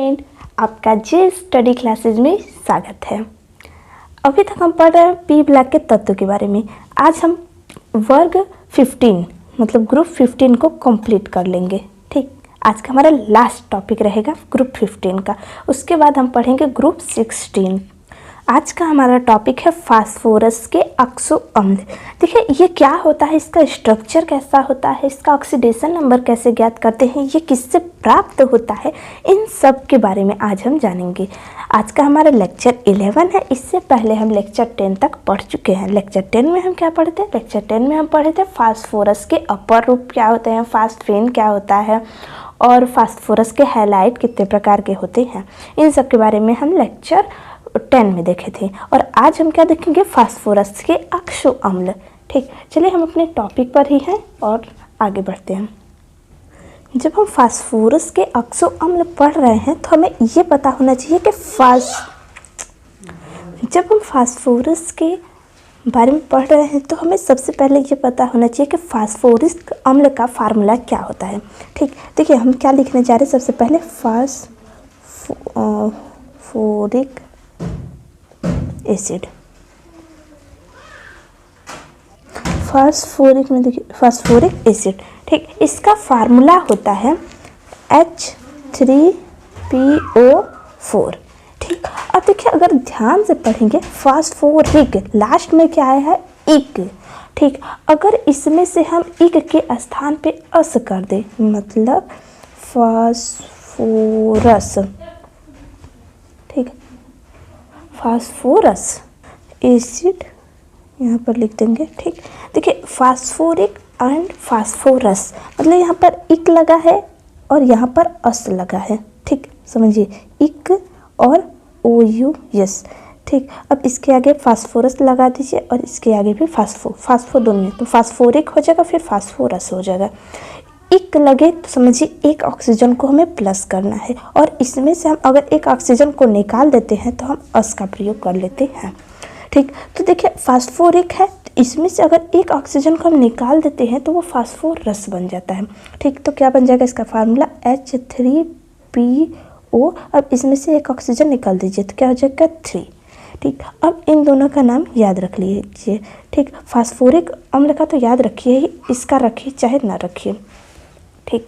Friend, आपका जे study classes में स्वागत है। अभी तक हम पढ़ रहे हैं पी ब्लॉक के तत्व के बारे में। आज हम वर्ग 15 मतलब ग्रुप 15 को कंप्लीट कर लेंगे। ठीक, आज का हमारा लास्ट टॉपिक रहेगा ग्रुप 15 का। उसके बाद हम पढ़ेंगे ग्रुप 16। आज का हमारा टॉपिक है फास्फोरस के ऑक्सो अम्ल। देखिए ये क्या होता है, इसका स्ट्रक्चर कैसा होता है, इसका ऑक्सीडेशन नंबर कैसे ज्ञात करते हैं, ये किससे प्राप्त होता है, इन सब के बारे में आज हम जानेंगे। आज का हमारा लेक्चर 11 है। इससे पहले हम लेक्चर 10 तक पढ़ चुके हैं। लेक्चर 10 में हम क्या पढ़े थे? लेक्चर 10 में हम पढ़े थे फास्फोरस के अपर रूप क्या होते हैं, फास्फेन क्या होता है और फास्फोरस के हैलाइड कितने प्रकार के होते हैं। इन सब के बारे में हम लेक्चर 10 में देखे थे। और आज हम क्या देखेंगे? फास्फोरस के ऑक्सो अम्ल। ठीक, चलिए हम अपने टॉपिक पर ही हैं और आगे बढ़ते हैं। जब हम फास्फोरस के ऑक्सो अम्ल पढ़ रहे हैं तो हमें ये पता होना चाहिए कि जब हम फास्फोरस के बारे में पढ़ रहे हैं तो हमें सबसे पहले ये पता होना चाहिए कि फास्फोरिक अम्ल का फार्मूला क्या होता है। ठीक, देखिए हम क्या लिखने जा रहे हैं। सबसे पहले फास्फोरिक एसिड, फास्फोरिक में देखिए फास्फोरिक एसिड। ठीक, इसका फार्मूला होता है H3PO4। ठीक, अब देखिए अगर ध्यान से पढ़ेंगे फास्फोरिक लास्ट में क्या आया है? इक। ठीक, अगर इसमें से हम इक के स्थान पे अस कर दें मतलब फास्फोरस। ठीक, फास्फोरस एसिड यहाँ पर लिख देंगे। ठीक, देखिए फास्फोरिक एंड फास्फोरस मतलब यहाँ पर इक लगा है और यहाँ पर अस लगा है। ठीक, समझिए इक और OUS। ठीक, अब इसके आगे फास्फोरस लगा दीजिए और इसके आगे भी फास्फो दोनों, तो फास्फोरिक हो जाएगा फिर फास्फोरस हो जाएगा। इक लगे तो समझिए एक ऑक्सीजन को हमें प्लस करना है और इसमें से हम अगर एक ऑक्सीजन को निकाल देते हैं तो हम अस का प्रयोग कर लेते हैं। ठीक, तो देखिए फास्फोरिक है तो इसमें से अगर एक ऑक्सीजन को हम निकाल देते हैं तो वो फास्फोरस बन जाता है। ठीक, तो क्या बन जाएगा इसका फार्मूला? H3PO। अब इसमें से एक ऑक्सीजन निकाल दीजिए तो क्या हो जाएगा? 3। ठीक, अब इन दोनों का नाम याद रख लीजिए। ठीक, फास्फोरिक अम्ल का तो याद रखिए ही, इसका रखिए चाहे ना रखिए। ठीक,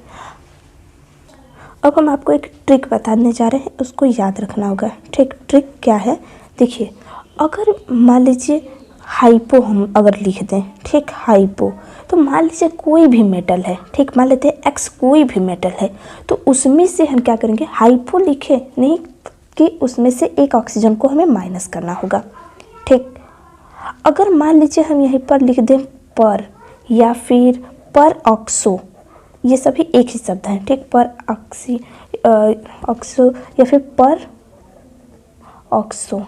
अब हम आपको एक ट्रिक बताने जा रहे हैं, उसको याद रखना होगा। ठीक, ट्रिक क्या है? देखिए अगर मान लीजिए हाइपो हम अगर लिख दें, ठीक हाइपो, तो मान लीजिए कोई भी मेटल है, ठीक मान लेते हैं X कोई भी मेटल है, तो उसमें से हम क्या करेंगे? हाइपो लिखे नहीं कि उसमें से एक ऑक्सीजन को हमें माइनस करना होगा। ठीक, अगर मान लीजिए हम यहीं पर लिख दें पर या फिर पर ऑक्सो, ये सभी एक ही शब्द हैं। ठीक, पर ऑक्सो या फिर पर ऑक्सो।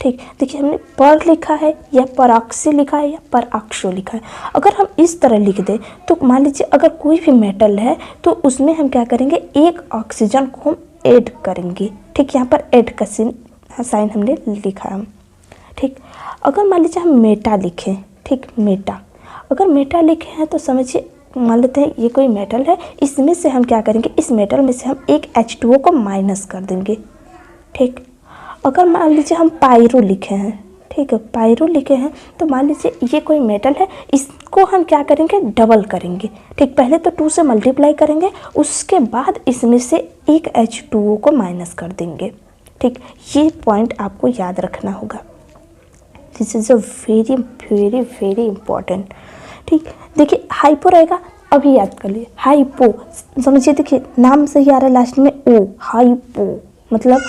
ठीक, देखिए हमने पर लिखा है या परऑक्सी लिखा है या परऑक्सो लिखा है। अगर हम इस तरह लिख दें तो मान लीजिए अगर कोई भी मेटल है तो उसमें हम क्या करेंगे? एक ऑक्सीजन को हम ऐड करेंगे। ठीक, यहाँ पर ऐड का साइन हमने लिखा है। ठीक, अगर मान लीजिए हम मेटा लिखें, ठीक मेटा, अगर मेटा लिखे हैं तो समझिए मान लेते हैं ये कोई मेटल है, इसमें से हम क्या करेंगे? इस मेटल में से हम एक H2O को माइनस कर देंगे। ठीक, अगर मान लीजिए हम पायरो लिखे हैं, ठीक है पायरो लिखे हैं, तो मान लीजिए ये कोई मेटल है, इसको हम क्या करेंगे? डबल करेंगे। ठीक, पहले तो 2 से मल्टीप्लाई करेंगे, उसके बाद इसमें से एक H2O को माइनस कर देंगे। ठीक, ये पॉइंट आपको याद रखना होगा। This is a very very very important. ठीक, देखिए हाइपो रहेगा, अभी याद कर लिए हाइपो, समझिए देखिए नाम से ही आ रहा है लास्ट में O, हाइपो मतलब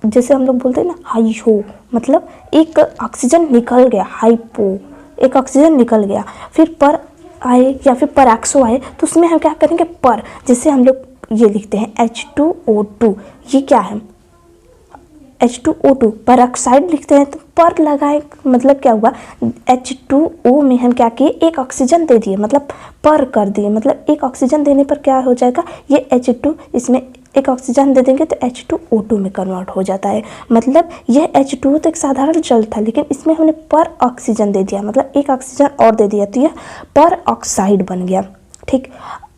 जैसे हम लोग बोलते हैं ना हाई हो, मतलब एक ऑक्सीजन निकल गया, हाइपो एक ऑक्सीजन निकल गया। फिर पर आए या फिर परऑक्सो आए तो उसमें हम क्या करेंगे? पर, जैसे हम लोग ये लिखते हैं H2O2, ये क्या है? H2O2 परऑक्साइड लिखते हैं तो पर लगाए मतलब क्या हुआ? H2O में हम क्या किए? एक ऑक्सीजन दे दिए मतलब पर कर दिए, मतलब एक ऑक्सीजन देने पर क्या हो जाएगा? ये H2 इसमें एक ऑक्सीजन दे देंगे तो H2O2 में कन्वर्ट हो जाता है। मतलब यह H2O तो एक साधारण जल था, लेकिन इसमें हमने पर ऑक्सीजन दे दिया, मतलब एक ऑक्सीजन और दे दिया तो यह पर ऑक्साइड बन गया। ठीक,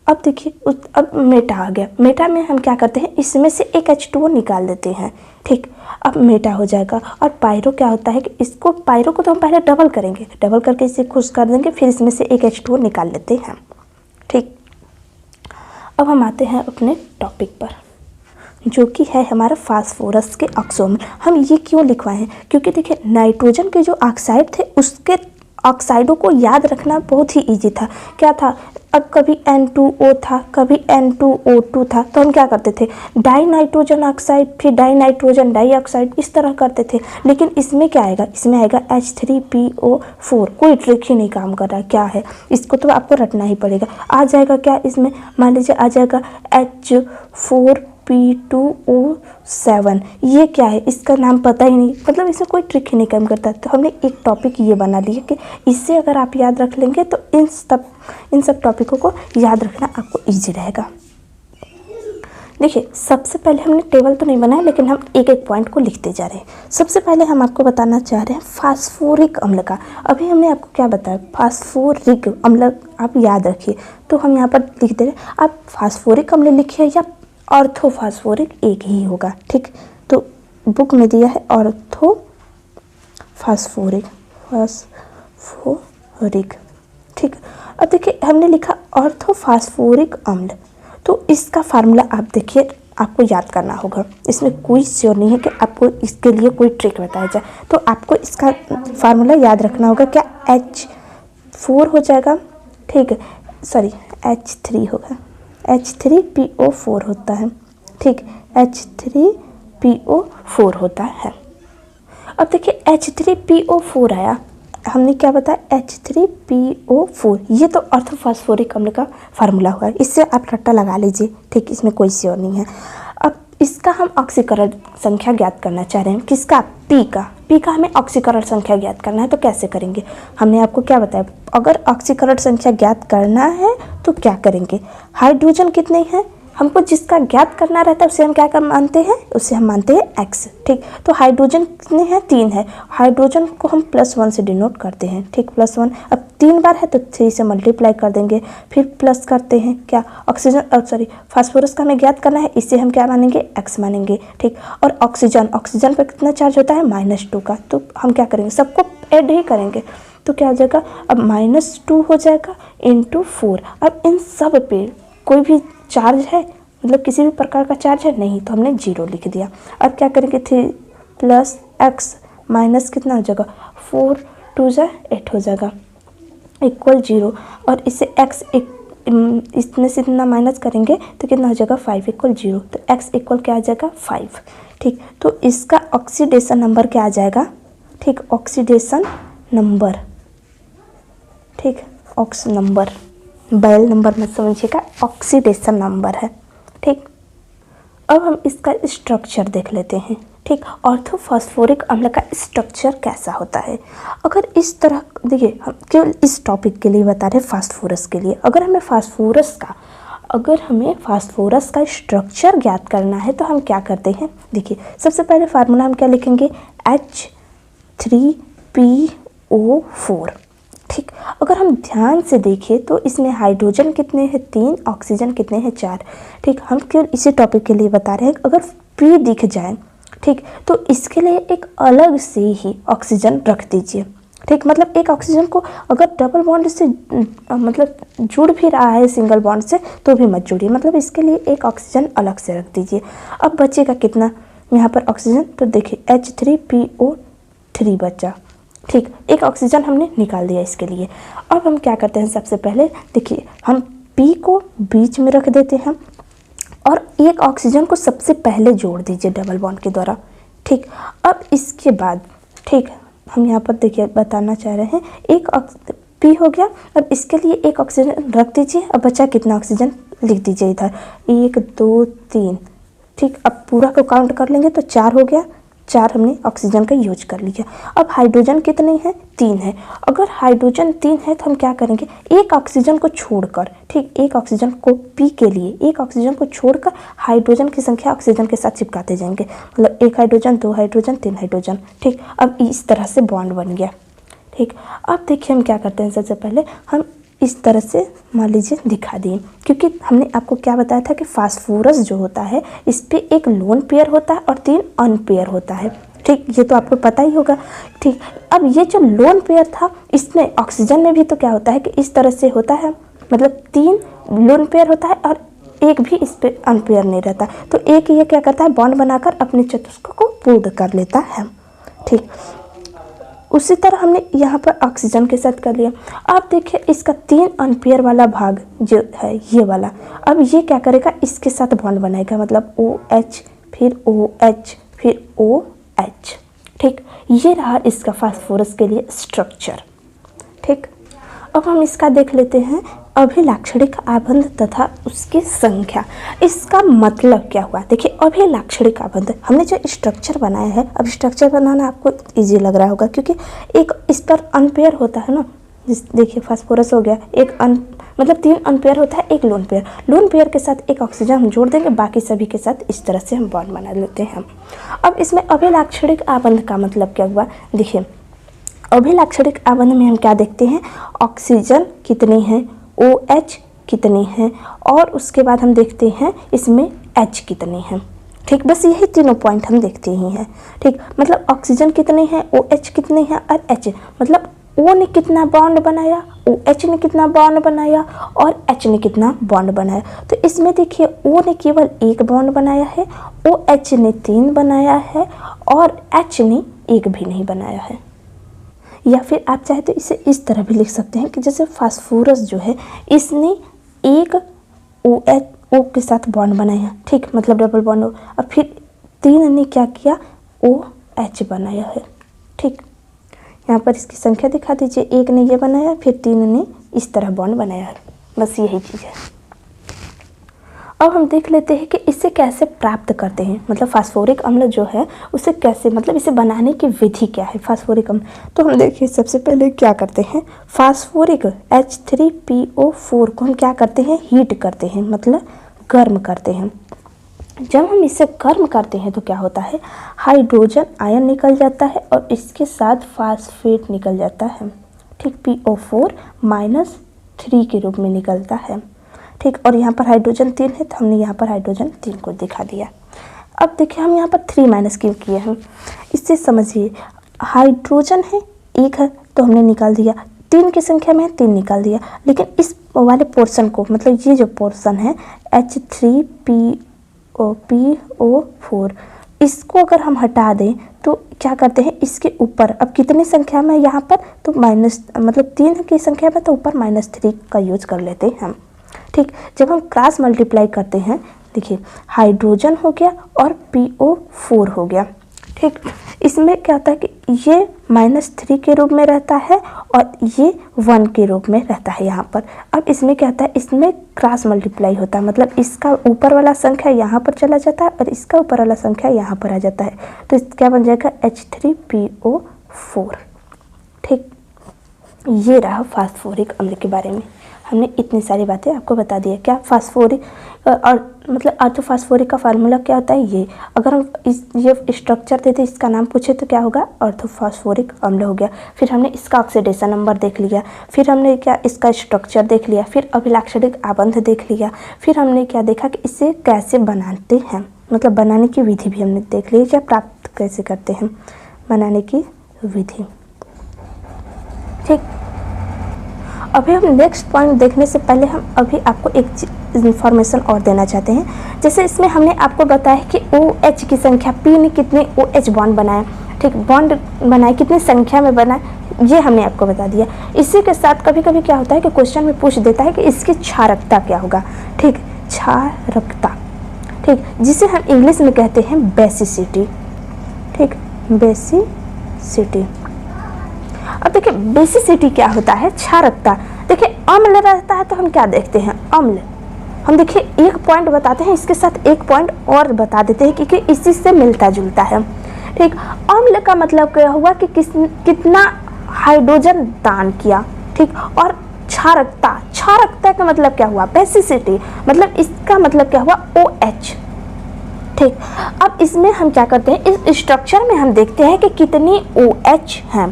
अब देखिए अब मेटा आ गया। मेटा में हम क्या करते हैं, इसमें से एक H2O निकाल देते हैं। ठीक, अब मेटा हो जाएगा। और पायरो क्या होता है कि इसको, पायरो को तो हम पहले डबल करेंगे, डबल करके इसे खुश कर देंगे, फिर इसमें से एक H2O निकाल लेते हैं। ठीक, अब हम आते हैं अपने टॉपिक पर, जो कि है हमारा फास्फोरस के ऑक्सोमर। हम ये क्यों लिखवाए हैं, क्योंकि देखिए नाइट्रोजन के जो ऑक्साइड थे उसके ऑक्साइडों को याद रखना बहुत ही इजी था। क्या था, अब कभी N2O था, कभी N2O2 था, तो हम क्या करते थे, डाई नाइट्रोजन ऑक्साइड, फिर डाई नाइट्रोजन डाइऑक्साइड, इस तरह करते थे। लेकिन इसमें क्या आएगा, इसमें आएगा H3PO4। कोई ट्रिक ही नहीं काम कर रहा, क्या है, इसको तो आपको रटना ही पड़ेगा। आ जाएगा क्या इसमें, मान लीजिए आ जाएगा H4P2O7। ये क्या है, इसका नाम पता ही नहीं, मतलब इसमें कोई ट्रिक ही नहीं काम करता। तो हमने एक टॉपिक ये बना लिया कि इससे अगर आप याद रख लेंगे तो इन सब टॉपिकों को याद रखना आपको इजी रहेगा। देखिए, सबसे पहले हमने टेबल तो नहीं बनाया, लेकिन हम एक एक पॉइंट को लिखते जा रहे हैं। सबसे पहले हम आपको बताना चाह रहे हैं फास्फोरिक अम्ल का। अभी हमने आपको क्या बताया, फास्फोरिक अम्ल आप याद रखिए। तो हम यहाँ पर लिख दे रहे हैं, आप फास्फोरिक अम्ल लिखिए या ऑर्थोफास्फोरिक, एक ही होगा। ठीक, तो बुक में दिया है ऑर्थोफास्फोरिक, फास्फोरिक। ठीक, अब देखिए हमने लिखा ऑर्थोफास्फोरिक अम्ल, तो इसका फार्मूला आप देखिए, आपको याद करना होगा। इसमें कोई श्योर नहीं है कि आपको इसके लिए कोई ट्रिक बताया जाए, तो आपको इसका फार्मूला याद रखना होगा। क्या, H4 हो जाएगा, ठीक है, सॉरी H3 होगा, H3PO4 होता है। ठीक, H3PO4 होता है। अब देखिए H3PO4 आया, हमने क्या बताया, H3PO4, ये तो ऑर्थोफास्फोरिक अम्ल का फार्मूला हुआ है, इससे आप रट्टा लगा लीजिए। ठीक, इसमें कोई श्योर नहीं है। अब इसका हम ऑक्सीकरण संख्या ज्ञात करना चाह रहे हैं, किसका, P का हमें ऑक्सीकरण संख्या ज्ञात करना है। तो कैसे करेंगे, हमने आपको क्या बताया, अगर ऑक्सीकरण संख्या ज्ञात करना है तो क्या करेंगे, हाइड्रोजन कितने हैं, हमको जिसका ज्ञात करना रहता है उसे हम क्या कर मानते हैं, उसे हम मानते हैं x। ठीक, तो हाइड्रोजन कितने हैं, 3 है, हाइड्रोजन को हम +1 से डिनोट करते हैं। ठीक, +1, अब 3 बार है तो 3 से मल्टीप्लाई कर देंगे, फिर प्लस करते हैं। क्या, ऑक्सीजन, फास्फोरस का हमें ज्ञात करना है, इसे हम क्या मानेंगे, x मानेंगे। ठीक, और ऑक्सीजन पर कितना चार्ज होता है, -2 का, तो हम क्या करेंगे, सबको ऐड ही करेंगे। तो क्या हो जाएगा, अब -2 हो जाएगा × 4। अब इन सब पे कोई भी चार्ज है, मतलब किसी भी प्रकार का चार्ज है नहीं, तो हमने 0 लिख दिया। अब क्या करेंगे, 3 + x माइनस कितना हो जाएगा, 4 2 जा 8 हो जाएगा, इक्वल 0। और इसे x इसमें से इतना माइनस करेंगे तो कितना हो जाएगा, 5 = 0। तो x इक्वल क्या आ जाएगा, 5। ठीक, तो इसका ऑक्सीडेशन नंबर क्या आ जाएगा, ठीक, ऑक्सीडेशन नंबर, ठीक, ऑक्स नंबर, बैल नंबर मत समझिएगा, ऑक्सीडेशन नंबर है। ठीक, अब हम इसका स्ट्रक्चर देख लेते हैं। ठीक, ऑर्थोफॉस्फोरिक अम्ल का स्ट्रक्चर कैसा होता है। अगर इस तरह, देखिए हम केवल इस टॉपिक के लिए बता रहे हैं, फास्फोरस के लिए। अगर हमें फास्फोरस का स्ट्रक्चर ज्ञात करना है तो हम क्या करते हैं, देखिए सबसे पहले फार्मूला हम क्या लिखेंगे, H3PO4। ठीक, अगर हम ध्यान से देखें तो इसमें हाइड्रोजन कितने हैं, 3, ऑक्सीजन कितने हैं, 4। ठीक, हम केवल इसी टॉपिक के लिए बता रहे हैं। अगर P दिख जाए, ठीक, तो इसके लिए एक अलग से ही ऑक्सीजन रख दीजिए। ठीक, मतलब एक ऑक्सीजन को अगर डबल बॉन्ड से मतलब जुड़ भी रहा है सिंगल बॉन्ड से तो भी मत जुड़िए, मतलब इसके लिए एक ऑक्सीजन अलग से रख दीजिए। अब बचेगा कितना यहाँ पर ऑक्सीजन, तो देखिए H3PO3 बचा। ठीक, एक ऑक्सीजन हमने निकाल दिया इसके लिए। अब हम क्या करते हैं, सबसे पहले देखिए हम P को बीच में रख देते हैं और एक ऑक्सीजन को सबसे पहले जोड़ दीजिए डबल बॉन्ड के द्वारा। ठीक, अब इसके बाद, ठीक, हम यहाँ पर देखिए बताना चाह रहे हैं, एक P हो गया। अब इसके लिए एक ऑक्सीजन रख दीजिए। अब बचा कितना ऑक्सीजन, लिख दीजिए इधर 1 2 3। ठीक, अब पूरा को काउंट कर लेंगे तो 4 हो गया, 4 हमने ऑक्सीजन का यूज कर लिया। अब हाइड्रोजन कितने हैं, 3 है। अगर हाइड्रोजन 3 है तो हम क्या करेंगे, एक ऑक्सीजन को छोड़कर, ठीक, एक ऑक्सीजन को P के लिए एक ऑक्सीजन को छोड़कर हाइड्रोजन की संख्या ऑक्सीजन के साथ चिपकाते जाएंगे, मतलब 1 हाइड्रोजन 2 हाइड्रोजन 3 हाइड्रोजन। ठीक, अब इस तरह से बॉन्ड बन गया। ठीक, अब देखिए हम क्या करते हैं, सबसे पहले हम इस तरह से मान लीजिए दिखा दिए, क्योंकि हमने आपको क्या बताया था कि फास्फोरस जो होता है इस पे एक लोन पेयर होता है और 3 अनपेयर होता है। ठीक, ये तो आपको पता ही होगा। ठीक, अब ये जो लोन पेयर था इसमें ऑक्सीजन में भी तो क्या होता है कि इस तरह से होता है, मतलब 3 लोन पेयर होता है और एक भी इस पे अनपेयर नहीं रहता। तो एक ये क्या करता है, बॉन्ड बनाकर अपने चतुष्क को पूर्ण कर लेता है। ठीक, उसी तरह हमने यहाँ पर ऑक्सीजन के साथ कर लिया। अब देखिए इसका 3 अनपेयर वाला भाग जो है ये वाला, अब ये क्या करेगा, इसके साथ बॉन्ड बनाएगा, मतलब OH फिर OH फिर OH। ठीक, ये रहा इसका फास्फोरस के लिए स्ट्रक्चर। ठीक, अब हम इसका देख लेते हैं अभिलाक्षणिक आबंध तथा उसकी संख्या। इसका मतलब क्या हुआ, देखिए अभिलाक्षणिक आबंध, हमने जो स्ट्रक्चर बनाया है, अब स्ट्रक्चर बनाना आपको इजी लग रहा होगा क्योंकि एक इस पर अनपेयर होता है ना। देखिए फास्फोरस हो गया, मतलब 3 अनपेयर होता है, एक लोन पेयर। लोन पेयर के साथ एक ऑक्सीजन हम जोड़ देंगे, बाकी सभी के साथ इस तरह से हम बॉन्ड बना लेते हैं। अब इसमें अभिलाक्षणिक आबंध का मतलब क्या हुआ, देखिए अभिलाक्षणिक आबंध में हम क्या देखते हैं, ऑक्सीजन कितनी है, OH कितनी है, और उसके बाद हम देखते हैं इसमें H कितनी है। ठीक, बस यही तीनों पॉइंट हम देखते ही हैं। ठीक, मतलब ऑक्सीजन कितनी है, OH कितनी है और H, मतलब O ने कितना बॉन्ड बनाया, OH ने कितना बॉन्ड बनाया और H ने कितना बॉन्ड बनाया। तो इसमें देखिए O ने केवल 1 बॉन्ड बनाया है, OH ने 3 बनाया है और H ने 1 भी नहीं बनाया है। या फिर आप चाहे तो इसे इस तरह भी लिख सकते हैं कि जैसे फास्फोरस जो है इसने 1 O के साथ बॉन्ड बनाया, ठीक, मतलब डबल बॉन्ड हो, और फिर 3 ने क्या किया, OH बनाया है। ठीक, यहाँ पर इसकी संख्या दिखा दीजिए, 1 ने ये बनाया, फिर 3 ने इस तरह बॉन्ड बनाया है, बस यही चीज़ है। अब हम देख लेते हैं कि इसे कैसे प्राप्त करते हैं, मतलब फास्फोरिक अम्ल जो है उसे कैसे, मतलब इसे बनाने की विधि क्या है फास्फोरिक अम्ल। तो हम देखिए सबसे पहले क्या करते हैं, फास्फोरिक H3PO4 को हम क्या करते हैं, हीट करते हैं, मतलब गर्म करते हैं। जब हम इसे गर्म करते हैं तो क्या होता है, हाइड्रोजन आयन निकल जाता है और इसके साथ फास्फेट निकल जाता है। ठीक, PO4-3 के रूप में निकलता है। ठीक, और यहाँ पर हाइड्रोजन 3 है तो हमने यहाँ पर हाइड्रोजन 3 को दिखा दिया। अब देखिए हम यहाँ पर 3- क्यों किए हैं, इससे समझिए हाइड्रोजन है 1 है तो हमने निकाल दिया, 3 की संख्या में 3 निकाल दिया, लेकिन इस वाले पोर्शन को, मतलब ये जो पोर्शन है H3PO4, इसको अगर हम हटा दें तो क्या करते हैं, इसके ऊपर अब कितनी संख्या में यहाँ पर, तो मतलब 3 की संख्या में तो ऊपर -3 का यूज कर लेते हैं हम। ठीक, जब हम क्रॉस मल्टीप्लाई करते हैं, देखिए हाइड्रोजन हो गया और PO4 हो गया। ठीक, इसमें क्या होता है कि ये -3 के रूप में रहता है और ये 1 के रूप में रहता है यहाँ पर। अब इसमें क्या होता है, इसमें क्रॉस मल्टीप्लाई होता है, मतलब इसका ऊपर वाला संख्या यहाँ पर चला जाता है और इसका ऊपर वाला संख्या यहाँ पर आ जाता है, तो क्या बन जाएगा, H3PO4। ठीक, ये रहा फास्फोरिक अम्ल के बारे में। हमने इतनी सारी बातें आपको बता दी है। क्या फास्फोरिक और मतलब ऑर्थोफास्फोरिक का फार्मूला क्या होता है, ये अगर हम ये स्ट्रक्चर देते इसका नाम पूछे तो क्या होगा, ऑर्थोफास्फोरिक अम्ल हो गया। फिर हमने इसका ऑक्सीडेशन नंबर देख लिया, फिर हमने क्या इसका स्ट्रक्चर देख लिया, फिर अभिलाक्षणिक आबंध देख लिया, फिर हमने क्या देखा कि इसे कैसे बनाते हैं, मतलब बनाने की विधि भी हमने देख ली, क्या प्राप्त कैसे करते हैं, बनाने की विधि। ठीक, अभी हम नेक्स्ट पॉइंट देखने से पहले हम अभी आपको एक इन्फॉर्मेशन और देना चाहते हैं। जैसे इसमें हमने आपको बताया कि OH की संख्या, P ने कितने OH बॉन्ड बनाए, ठीक, बॉन्ड बनाए कितनी संख्या में बनाए, ये हमने आपको बता दिया। इसी के साथ कभी कभी क्या होता है कि क्वेश्चन में पूछ देता है कि इसकी क्षारकता क्या होगा। ठीक, क्षारकता, ठीक, जिसे हम इंग्लिश में कहते हैं बेसिसिटी। ठीक, बेसिसिटी। अब देखिए बेसिसिटी क्या होता है, क्षारकता। देखिए अम्ल रहता है तो हम क्या देखते हैं, अम्ल, हम देखिए एक पॉइंट बताते हैं, इसके साथ एक पॉइंट और बता देते हैं क्योंकि इसी से मिलता जुलता है। ठीक, अम्ल का मतलब क्या हुआ कि कितना हाइड्रोजन दान किया। ठीक, और क्षारकता, क्षारकता का मतलब क्या हुआ, बेसिसिटी, मतलब इसका मतलब क्या हुआ, OH। ठीक। अब इसमें हम क्या करते हैं, इस स्ट्रक्चर में हम देखते हैं कि कितनी OH हैं।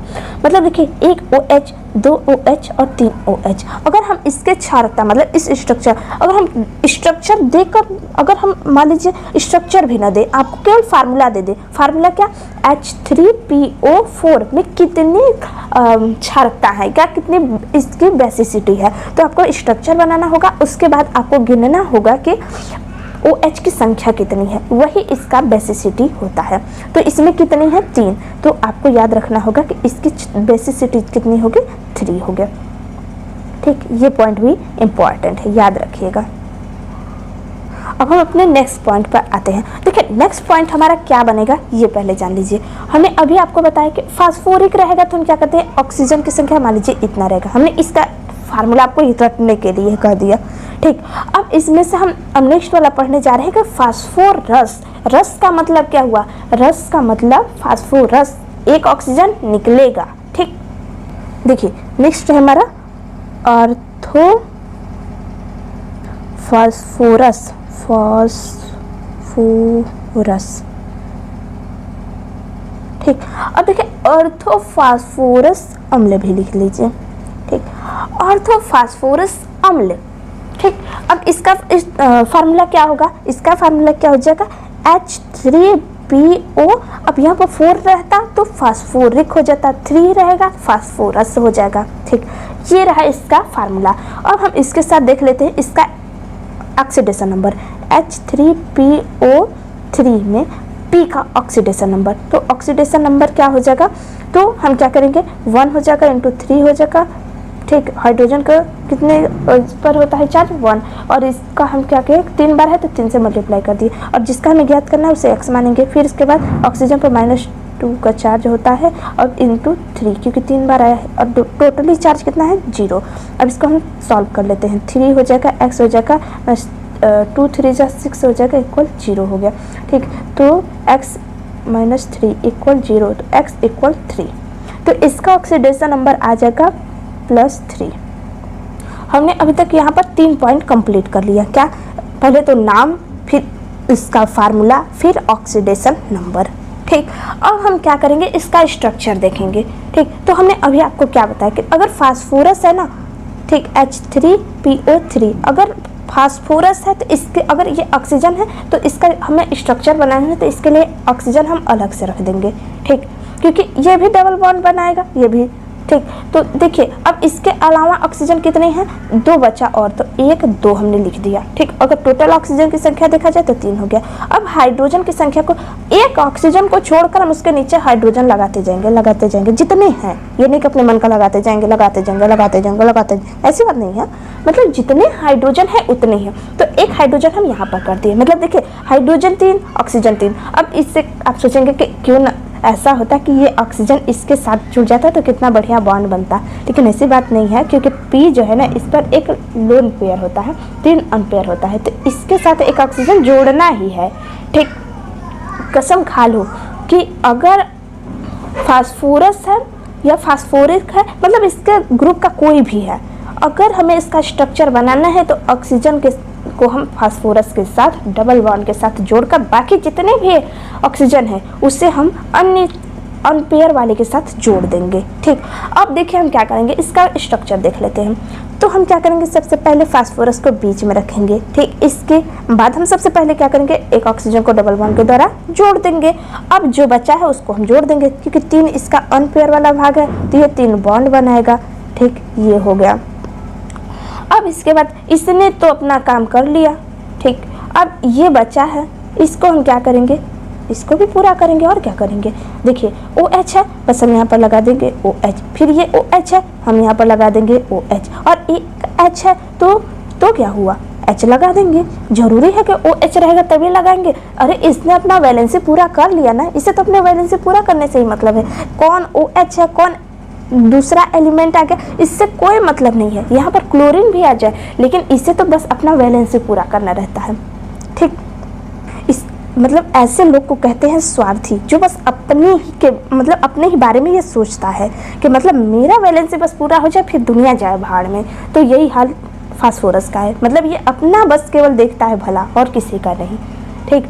मतलब देखिए 1 OH, 2 OH और 3 OH। अगर हम इसके क्षारकता मतलब इस स्ट्रक्चर, अगर हम स्ट्रक्चर देकर, अगर हम मान लीजिए स्ट्रक्चर भी ना दे, आपको केवल फार्मूला दे दे, फार्मूला क्या, H3PO4 में कितनी क्षारकता है, क्या कितनी इसकी बेसिसिटी है, तो आपको स्ट्रक्चर बनाना होगा, उसके बाद आपको गिनना होगा कि OH की संख्या कितनी है, वही इसका बेसिसिटी होता है। तो इसमें कितनी है, 3, तो आपको याद रखना होगा कि इसकी बेसिसिटी कितनी होगी, 3 हो गया। ठीक, ये पॉइंट भी इम्पॉर्टेंट है, याद रखिएगा। अब हम अपने नेक्स्ट पॉइंट पर आते हैं। देखिए नेक्स्ट पॉइंट हमारा क्या बनेगा, ये पहले जान लीजिए। हमने अभी आपको बताया कि फास्फोरिक रहेगा तो हम क्या करते हैं, ऑक्सीजन की संख्या मान लीजिए इतना रहेगा, हमने इसका फार्मूला आपको रटने के लिए कह दिया। ठीक, अब इसमें से हम नेक्स्ट वाला पढ़ने जा रहे हैं कि फास्फोरस। रस का मतलब क्या हुआ, रस का मतलब फास्फोरस, एक ऑक्सीजन निकलेगा। ठीक, देखिए नेक्स्ट है हमारा ऑर्थो फास्फोरस, फास्फोरस। ठीक, अब देखिए ऑर्थोफास्फोरस अम्ल भी लिख लीजिए। ठीक, ऑर्थोफास्फोरस अम्ल। ठीक, अब इसका फार्मूला क्या होगा, इसका फार्मूला क्या हो जाएगा, H3PO। अब यहाँ पर 4 रहता तो फास्फोरिक हो जाता, 3 रहेगा फास्फोरस हो जाएगा। ठीक, ये रहा इसका फार्मूला। अब हम इसके साथ देख लेते हैं इसका ऑक्सीडेशन नंबर, H3PO3 में P का ऑक्सीडेशन नंबर, तो ऑक्सीडेशन नंबर क्या हो जाएगा, तो हम क्या करेंगे 1 हो जाएगा इंटू 3 हो जाएगा। ठीक, हाइड्रोजन का कितने पर होता है चार्ज, 1, और इसका हम क्या करें 3 बार है तो 3 से मल्टीप्लाई कर दिए, और जिसका हमें ज्ञात करना है उसे x मानेंगे। फिर इसके बाद ऑक्सीजन पर -2 का चार्ज होता है और इंटू 3, क्योंकि 3 बार आया है, और टोटली चार्ज कितना है 0। अब इसको हम सॉल्व कर लेते हैं, 3 हो जाएगा, x हो जाएगा 2 3 6 हो जाएगा, इक्वल 0 हो गया। ठीक, तो x - 3 इक्वल 0, तो x इक्वल 3, तो इसका ऑक्सीडेशन नंबर आ जाएगा +3। हमने अभी तक यहाँ पर 3 पॉइंट कंप्लीट कर लिया। क्या, पहले तो नाम, फिर इसका फार्मूला, फिर ऑक्सीडेशन नंबर। ठीक, अब हम क्या करेंगे, इसका स्ट्रक्चर देखेंगे। ठीक, तो हमने अभी आपको क्या बताया कि अगर फास्फोरस है ना, ठीक, H3PO3, अगर फास्फोरस है तो इसके, अगर ये ऑक्सीजन है तो इसका हमें स्ट्रक्चर बनाना है, तो इसके लिए ऑक्सीजन हम अलग से रख देंगे। ठीक, क्योंकि ये भी डबल बॉन्ड बनाएगा, ये भी। ठीक, तो देखिए अब इसके अलावा ऑक्सीजन कितने हैं, 2 बचा, और तो 1 2 हमने लिख दिया। ठीक, अगर टोटल ऑक्सीजन की संख्या देखा जाए तो 3 हो गया। अब हाइड्रोजन की संख्या को, एक ऑक्सीजन को छोड़कर हम उसके नीचे हाइड्रोजन लगाते जाएंगे जितने हैं, ये नहीं कि अपने मन का लगाते जाएंगे, ऐसी बात नहीं है। मतलब जितने हाइड्रोजन है उतने ही, तो एक हाइड्रोजन हम यहाँ पर कर दिए। मतलब देखिए हाइड्रोजन 3, ऑक्सीजन 3। अब इससे आप सोचेंगे कि क्यों ना ऐसा होता कि ये ऑक्सीजन इसके साथ जुड़ जाता तो कितना बढ़िया बॉन्ड बनता, लेकिन ऐसी बात नहीं है, क्योंकि P जो है ना, इस पर एक लोन पेयर होता है, 3 अनपेयर होता है, तो इसके साथ एक ऑक्सीजन जोड़ना ही है। ठीक, कसम खा लो कि अगर फास्फोरस है या फास्फोरिक है, मतलब इसके ग्रुप का कोई भी है, अगर हमें इसका स्ट्रक्चर बनाना है तो ऑक्सीजन को हम फास्फोरस के साथ डबल बॉन्ड के साथ जोड़कर बाकी जितने भी ऑक्सीजन है उससे हम अन्य अनपेयर वाले के साथ जोड़ देंगे। ठीक, अब देखिए हम क्या करेंगे, इसका स्ट्रक्चर देख लेते हैं। तो हम क्या करेंगे, सबसे पहले फास्फोरस को बीच में रखेंगे। ठीक, इसके बाद हम सबसे पहले क्या करेंगे, एक ऑक्सीजन को डबल बॉन्ड के द्वारा जोड़ देंगे। अब जो बचा है उसको हम जोड़ देंगे, क्योंकि 3 इसका अनपेयर वाला भाग है, तो ये 3 बॉन्ड बनाएगा। ठीक, ये हो गया। अब इसके बाद इसने तो अपना काम कर लिया। ठीक, अब ये बचा है, इसको हम क्या करेंगे, इसको भी पूरा करेंगे। और क्या करेंगे, देखिए OH है, बस हम यहाँ पर लगा देंगे OH, फिर ये OH है, हम यहाँ पर लगा देंगे OH, और एक H है तो क्या हुआ, H लगा देंगे। जरूरी है कि OH रहेगा तभी लगाएंगे। अरे इसने अपना वैलेंसी पूरा कर लिया ना, इसे तो अपने वैलेंसी पूरा करने से ही मतलब है। कौन OH है, कौन दूसरा एलिमेंट आ गया, इससे कोई मतलब नहीं है। यहाँ पर क्लोरीन भी आ जाए, लेकिन इससे तो बस अपना वैलेंसी पूरा करना रहता है। ठीक, इस मतलब ऐसे लोग को कहते हैं स्वार्थी, जो बस अपने ही के मतलब अपने ही बारे में ये सोचता है कि मतलब मेरा वैलेंसी बस पूरा हो जाए, फिर दुनिया जाए भाड़ में। तो यही हाल फास्फोरस का है, मतलब ये अपना बस केवल देखता है भला, और किसी का नहीं। ठीक,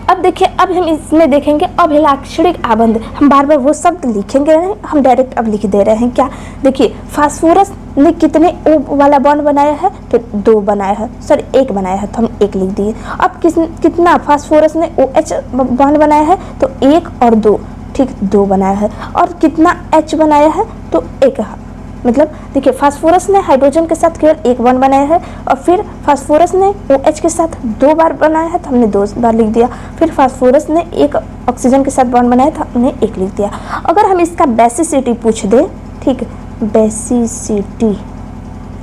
अब देखिए, अब हम इसमें देखेंगे अभिलाक्षणिक आबंध। हम बार बार वो शब्द लिखेंगे नहीं, हम डायरेक्ट अब लिख दे रहे हैं। क्या, देखिए फास्फोरस ने कितने O वाला बॉन्ड बनाया है, तो 2 बनाया है, सॉरी 1 बनाया है, तो हम 1 लिख दिए। अब कितना फास्फोरस ने OH बॉन्ड बनाया है, तो 1 और 2, ठीक 2 बनाया है। और कितना H बनाया है, तो 1, मतलब देखिए फास्फोरस ने हाइड्रोजन के साथ केवल 1 बॉन्ड बनाया है, और फिर फास्फोरस ने OH के साथ 2 बार बनाया है, तो हमने 2 बार लिख दिया। फिर फास्फोरस ने 1 ऑक्सीजन के साथ बॉन्ड बनाया था, हमने 1 लिख दिया। अगर हम इसका बेसिसिटी पूछ दे, ठीक, बेसिसिटी,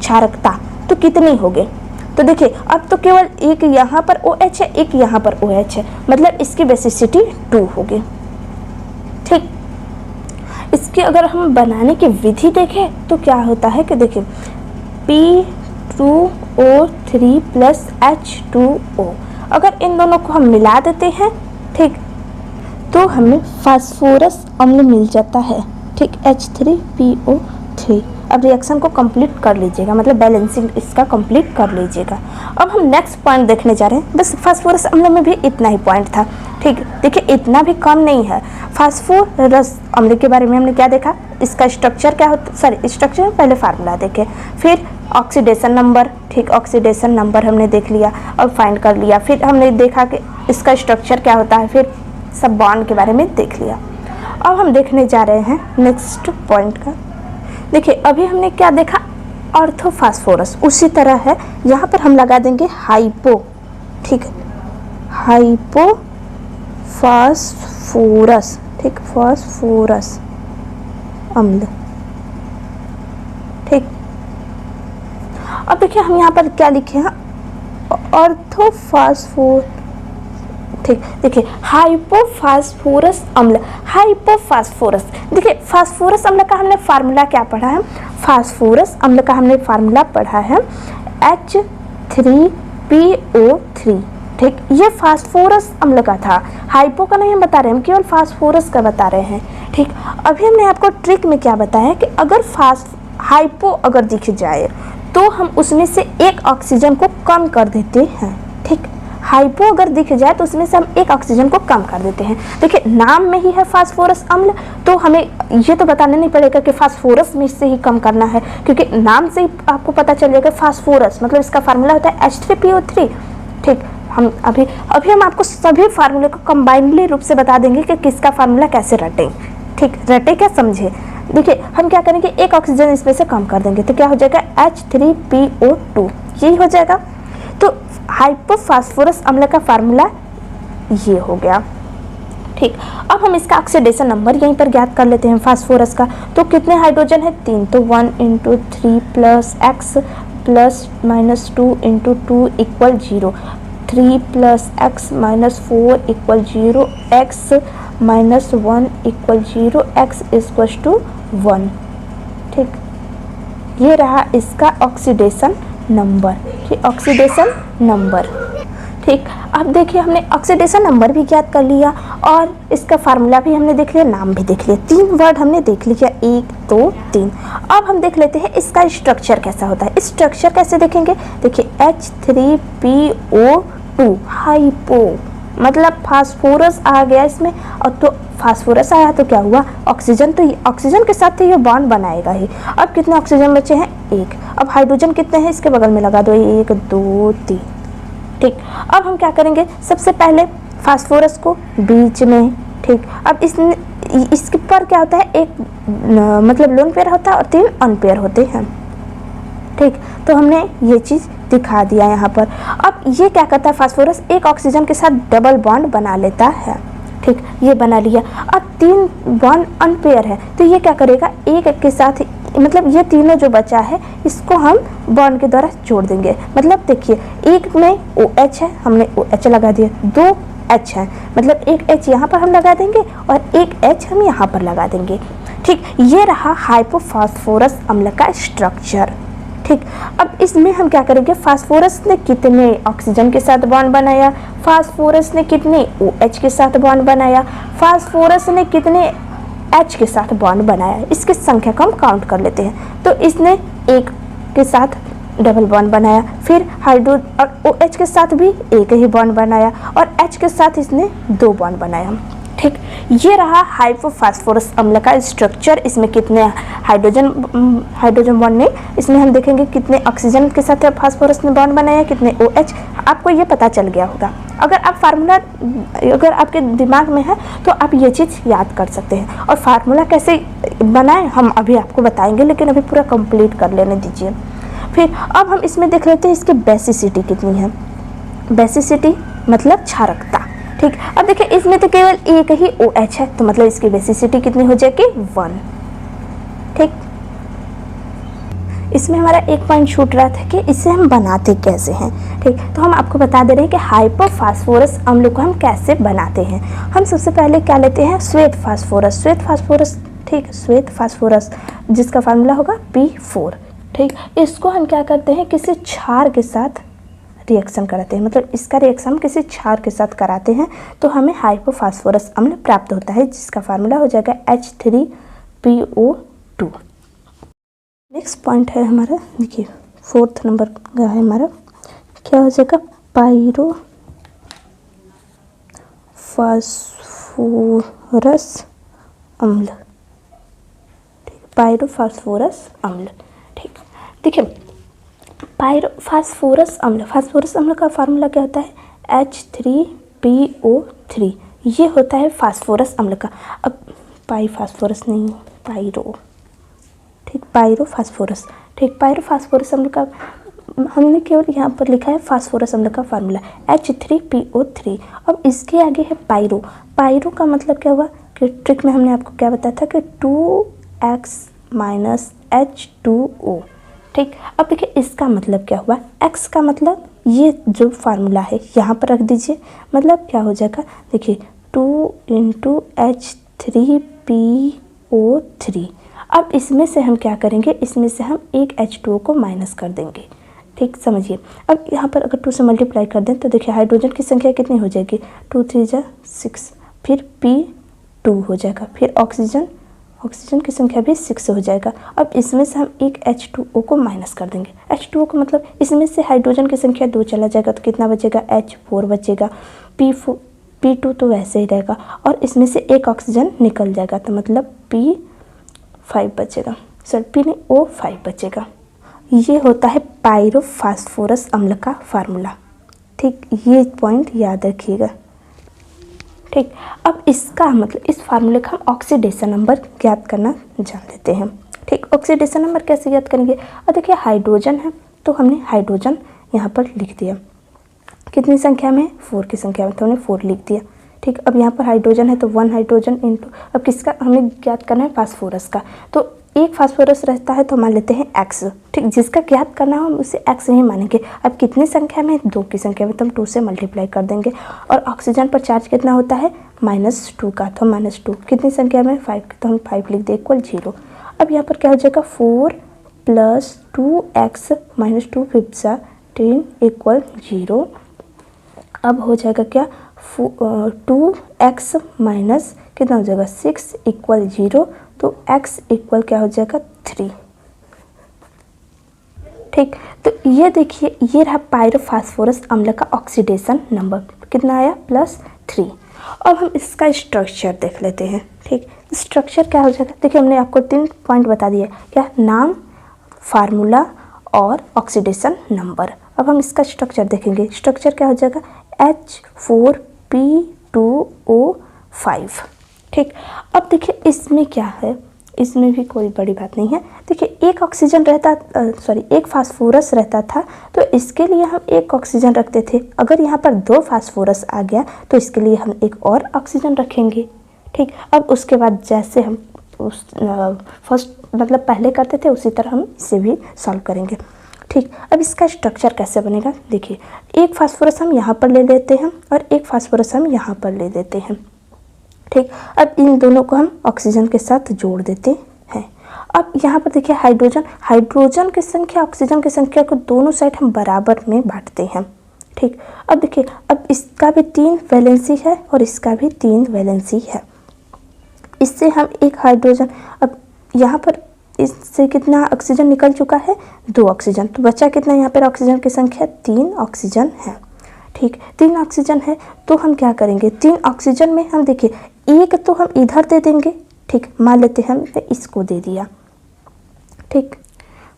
क्षारकता, तो कितनी होगी, तो देखिए अब तो केवल एक यहाँ पर OH है, एक यहाँ पर OH है, मतलब इसकी बेसिसिटी 2 होगी। ठीक, इसकी अगर हम बनाने की विधि देखें तो क्या होता है कि देखिए P2O3 प्लस H2O, अगर इन दोनों को हम मिला देते हैं, ठीक, तो हमें फास्फोरस अम्ल मिल जाता है, ठीक, H3PO3। अब रिएक्शन को कंप्लीट कर लीजिएगा, मतलब बैलेंसिंग इसका कंप्लीट कर लीजिएगा। अब हम नेक्स्ट पॉइंट देखने जा रहे हैं। बस फास्फोरस अम्ल में भी इतना ही पॉइंट था, ठीक, देखिए इतना भी कम नहीं है। फास्फोरस अम्ल के बारे में हमने क्या देखा, इसका स्ट्रक्चर क्या होता, सॉरी स्ट्रक्चर पहले फार्मूला देखे, फिर ऑक्सीडेशन नंबर, ठीक, ऑक्सीडेशन नंबर हमने देख लिया और फाइंड कर लिया। फिर हमने देखा कि इसका स्ट्रक्चर क्या होता है, फिर सब बॉन्ड के बारे में देख लिया। अब हम देखने जा रहे हैं नेक्स्ट पॉइंट का। देखिए अभी हमने क्या देखा, ऑर्थोफास्फोरस, उसी तरह है, यहाँ पर हम लगा देंगे हाइपो, ठीक, हाइपोफास्फोरस, ठीक, फास्फोरस अम्ल, ठीक। अब देखिए हम यहाँ पर क्या लिखे हैं, ऑर्थोफास्फोर, ठीक, देखिए हाइपोफास्फोरस अम्ल, हाइपोफास्फोरस, देखिए फास्फोरस अम्ल का हमने फार्मूला क्या पढ़ा है, फास्फोरस अम्ल का हमने फार्मूला पढ़ा है H3PO3, ठीक, ये फास्फोरस अम्ल का था, हाइपो का नहीं हम बता रहे हैं, हम केवल फास्फोरस का बता रहे हैं, ठीक। अभी हमने आपको ट्रिक में क्या बताया कि अगर हाइपो अगर दिख जाए तो हम उसमें से 1 ऑक्सीजन को कम कर देते हैं, ठीक, हाइपो अगर दिख जाए तो उसमें से हम 1 ऑक्सीजन को कम कर देते हैं। देखिए नाम में ही है फास्फोरस अम्ल, तो हमें ये तो बताने नहीं पड़ेगा कि फास्फोरस में से ही कम करना है, क्योंकि नाम से ही आपको पता चल जाएगा फास्फोरस मतलब इसका फार्मूला होता है H3PO3, ठीक। हम अभी हम आपको सभी फार्मूले को कंबाइनली रूप से बता देंगे कि किसका फार्मूला कैसे रटें, ठीक, रटे क्या समझे। देखिए हम क्या करेंगे, 1 ऑक्सीजन इसमें से कम कर देंगे, तो क्या हो जाएगा H3PO2, यही हो जाएगा। तो हाइपोफास्फोरस अम्ल का फार्मूला ये हो गया, ठीक। अब हम इसका ऑक्सीडेशन नंबर यहीं पर ज्ञात कर लेते हैं फास्फोरस का। तो कितने हाइड्रोजन है, 3, तो 1 × 3 + x + -2 × 2 = 0, 3 + x - 4 = 0, x - 1 = 0, x = 1, ठीक। ये रहा इसका ऑक्सीडेशन नंबर, ठीक, ऑक्सीडेशन नंबर, ठीक। अब देखिए हमने ऑक्सीडेशन नंबर भी ज्ञात कर लिया और इसका फार्मूला भी हमने देख लिया, नाम भी देख लिया, 3 वर्ड हमने देख लिया, 1 2 3। अब हम देख लेते हैं इसका स्ट्रक्चर कैसा होता है। स्ट्रक्चर कैसे देखेंगे, देखिए H3PO2 हाइपो, मतलब फास्फोरस आ गया इसमें, और तो फास्फोरस आया तो क्या हुआ, ऑक्सीजन, तो ऑक्सीजन के साथ तो ये बॉन्ड बनाएगा ही। अब कितने ऑक्सीजन बचे हैं, 1। अब हाइड्रोजन कितने हैं, इसके बगल में लगा दो, 1 2 3, ठीक। अब हम क्या करेंगे, सबसे पहले फास्फोरस को बीच में, ठीक। अब इसके पर क्या होता है, एक मतलब लोन पेयर होता है और 3 अनपेयर होते हैं, ठीक। तो हमने ये चीज़ दिखा दिया यहाँ पर। अब ये क्या करता है, फास्फोरस 1 ऑक्सीजन के साथ डबल बॉन्ड बना लेता है, ठीक, ये बना लिया। अब 3 बॉन्ड अनपेयर है, तो ये क्या करेगा, 1 के साथ, मतलब ये तीनों जो बचा है इसको हम बॉन्ड के द्वारा जोड़ देंगे। मतलब देखिए 1 में OH है, हमने OH लगा दिया, 2 H है, मतलब 1 H यहाँ पर हम लगा देंगे और 1 H हम यहाँ पर लगा देंगे, ठीक। ये रहा हाइपोफास्फोरस अम्ल का स्ट्रक्चर, ठीक। अब इसमें हम क्या करेंगे, फास्फोरस ने कितने ऑक्सीजन के साथ बॉन्ड बनाया, फास्फोरस ने कितने OH के साथ बॉन्ड बनाया, फास्फोरस ने कितने H के साथ बॉन्ड बनाया, इसकी संख्या को हम काउंट कर लेते हैं। तो इसने 1 के साथ डबल बॉन्ड बनाया, फिर हाइड्रो और OH के साथ भी एक ही बॉन्ड बनाया और H के साथ इसने 2 बॉन्ड बनाया। ठीक, ये रहा हाइपोफॉस्फोरस अम्ल का स्ट्रक्चर। इसमें कितने हाइड्रोजन बॉन्ड नहीं, इसमें हम देखेंगे कितने ऑक्सीजन के साथ फास्फोरस ने बॉन्ड बनाया, कितने OH, आपको ये पता चल गया होगा। अगर आप फार्मूला अगर आपके दिमाग में है तो आप ये चीज़ याद कर सकते हैं। और फार्मूला कैसे बनाएं हम अभी आपको बताएंगे, लेकिन अभी पूरा कंप्लीट कर लेने दीजिए। फिर अब हम इसमें देख लेते हैं इसकी बेसिसिटी कितनी है। बेसिसिटी मतलब क्षारकता। ठीक, अब देखिए इसमें तो केवल एक ही OH है, तो मतलब इसकी बेसिसिटी कितनी हो जाएगी 1। ठीक, इसमें हमारा एक पॉइंट छूट रहा था कि इसे हम बनाते कैसे हैं। ठीक, तो हम आपको बता दे रहे हैं कि हाइपोफॉस्फोरस अम्ल को हम कैसे बनाते हैं। हम सबसे पहले क्या लेते हैं, श्वेत फास्फोरस। ठीक, श्वेत फास्फोरस जिसका फार्मूला होगा P4। ठीक, इसको हम क्या करते हैं, किसी क्षार के साथ रिएक्शन कराते हैं, मतलब इसका रिएक्शन हम किसी क्षार के साथ कराते हैं तो हमें हाइपोफॉस्फोरस अम्ल प्राप्त होता है, जिसका फार्मूला हो जाएगा H3PO2। नेक्स्ट पॉइंट है हमारा, देखिए 4th नंबर का है हमारा, क्या हो जाएगा, पायरोफॉस्फोरस अम्ल। ठीक, पायरोफॉस्फोरस अम्ल। ठीक, देखिए फास्फोरस अम्ल का फार्मूला क्या होता है, H3PO3। ये होता है फास्फोरस अम्ल का। अब फास्फोरस नहीं, पायरो। ठीक, पायरोफॉस्फोरस। ठीक, पायरोफॉस्फोरस अम्ल का हमने केवल यहाँ पर लिखा है फास्फोरस अम्ल का फार्मूला H3PO3। अब इसके आगे है पायरो का मतलब क्या हुआ कि ट्रिक में हमने आपको क्या बताया था कि 2X - H2O। ठीक, अब देखिए इसका मतलब क्या हुआ, X का मतलब ये जो फार्मूला है यहाँ पर रख दीजिए, मतलब क्या हो जाएगा, देखिए 2 × H3PO3। अब इसमें से हम क्या करेंगे, इसमें से हम एक H2O को माइनस कर देंगे। ठीक, समझिए। अब यहाँ पर अगर 2 से मल्टीप्लाई कर दें तो देखिए हाइड्रोजन की संख्या कितनी हो जाएगी, 2 × 3 = 6, फिर P2 हो जाएगा, फिर ऑक्सीजन की संख्या भी 6 हो जाएगा। अब इसमें से हम एक H2O को माइनस कर देंगे। H2O को मतलब इसमें से हाइड्रोजन की संख्या 2 चला जाएगा तो कितना बचेगा, H4 बचेगा, P2 तो वैसे ही रहेगा और इसमें से एक ऑक्सीजन निकल जाएगा तो मतलब P5 बचेगा, O5 बचेगा। ये होता है पायरोफॉस्फोरस अम्ल का फार्मूला। ठीक, ये पॉइंट याद रखिएगा। ठीक, अब इसका मतलब इस फार्मूले का हम ऑक्सीडेशन नंबर ज्ञात करना जान लेते हैं। ठीक, ऑक्सीडेशन नंबर कैसे ज्ञात करेंगे, और देखिए हाइड्रोजन है तो हमने हाइड्रोजन यहाँ पर लिख दिया, कितनी संख्या में, 4 की संख्या में, तो हमने 4 लिख दिया। ठीक, अब यहाँ पर हाइड्रोजन है तो 1 हाइड्रोजन इंटू, अब किसका हमें ज्ञात करना है, फास्फोरस का। तो एक फास्फोरस रहता है तो मान लेते हैं X। ठीक, जिसका ज्ञात करना हो हम उसे X ही मानेंगे। अब कितनी संख्या में, 2 की संख्या में, तो हम 2 से मल्टीप्लाई कर देंगे। और ऑक्सीजन पर चार्ज कितना होता है, -2 का, तो -2 कितनी संख्या में, 5, तो हम 5 लिख दे = 0। अब यहाँ पर क्या हो जाएगा, 4 + 2X - 2 × 10 = 0। अब हो जाएगा क्या, 2X माइनस कितना हो जाएगा, 6 = 0, तो X इक्वल क्या हो जाएगा, 3। ठीक, तो ये देखिए ये रहा पायरोफॉस्फोरस अम्ल का ऑक्सीडेशन नंबर, कितना आया, +3। अब हम इसका स्ट्रक्चर देख लेते हैं। ठीक, स्ट्रक्चर क्या हो जाएगा, देखिए हमने आपको 3 पॉइंट बता दिए, क्या, नाम, फार्मूला और ऑक्सीडेशन नंबर। अब हम इसका स्ट्रक्चर देखेंगे। स्ट्रक्चर क्या हो जाएगा, H4P2O5। ठीक, अब देखिए इसमें क्या है, इसमें भी कोई बड़ी बात नहीं है। देखिए एक ऑक्सीजन एक फास्फोरस रहता था तो इसके लिए हम एक ऑक्सीजन रखते थे। अगर यहाँ पर 2 फास्फोरस आ गया तो इसके लिए हम एक और ऑक्सीजन रखेंगे। ठीक, अब उसके बाद जैसे हम उस फर्स्ट मतलब पहले करते थे उसी तरह हम इसे भी सॉल्व करेंगे। ठीक, अब इसका स्ट्रक्चर कैसे बनेगा, देखिए एक फास्फोरस हम यहाँ पर ले लेते हैं और एक फास्फोरस हम यहाँ पर ले लेते हैं। ठीक, अब इन दोनों को हम ऑक्सीजन के साथ जोड़ देते हैं। अब यहाँ पर देखिए हाइड्रोजन की संख्या ऑक्सीजन की संख्या को दोनों साइड हम बराबर में बांटते हैं। ठीक, अब देखिए अब इसका भी 3 वैलेंसी है और इसका भी 3 वैलेंसी है। इससे हम एक हाइड्रोजन, अब यहाँ पर इससे कितना ऑक्सीजन निकल चुका है, 2 ऑक्सीजन। तो बचा कितना यहाँ पर ऑक्सीजन की संख्या, 3 ऑक्सीजन है। ठीक, 3 ऑक्सीजन है तो हम क्या करेंगे, 3 ऑक्सीजन में हम देखिए एक तो हम इधर दे देंगे। ठीक, मान लेते हैं हमने इसको दे दिया। ठीक,